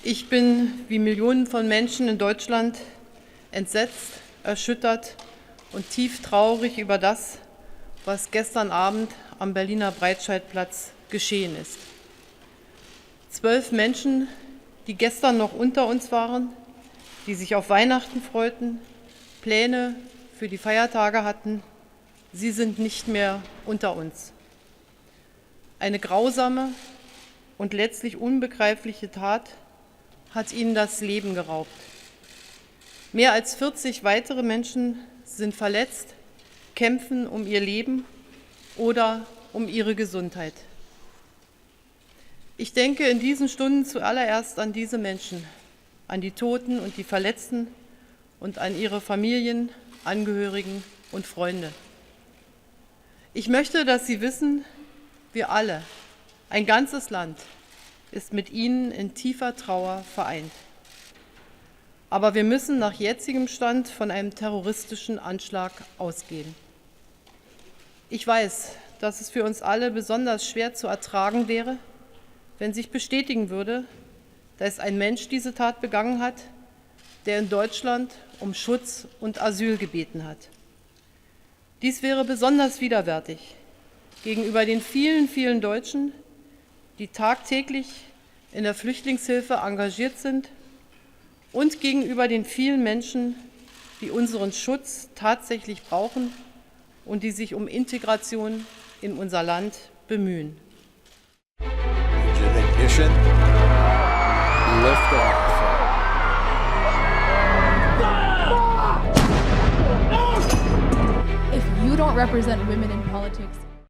Ich bin wie Millionen von Menschen in Deutschland entsetzt, erschüttert und tief traurig über das, was gestern Abend am Berliner Breitscheidplatz geschehen ist. 12 Menschen, die gestern noch unter uns waren, die sich auf Weihnachten freuten, Pläne für die Feiertage hatten, sie sind nicht mehr unter uns. Eine grausame und letztlich unbegreifliche Tat hat ihnen das Leben geraubt. Mehr als 40 weitere Menschen sind verletzt, kämpfen um ihr Leben oder um ihre Gesundheit. Ich denke in diesen Stunden zuallererst an diese Menschen, an die Toten und die Verletzten und an ihre Familien, Angehörigen und Freunde. Ich möchte, dass Sie wissen, wir alle, ein ganzes Land, ist mit Ihnen in tiefer Trauer vereint. Aber wir müssen nach jetzigem Stand von einem terroristischen Anschlag ausgehen. Ich weiß, dass es für uns alle besonders schwer zu ertragen wäre, wenn sich bestätigen würde, dass ein Mensch diese Tat begangen hat, der in Deutschland um Schutz und Asyl gebeten hat. Dies wäre besonders widerwärtig gegenüber den vielen, vielen Deutschen, die tagtäglich in der Flüchtlingshilfe engagiert sind und gegenüber den vielen Menschen, die unseren Schutz tatsächlich brauchen und die sich um Integration in unser Land bemühen. Ignition. Lift off. If you don't represent women in politics,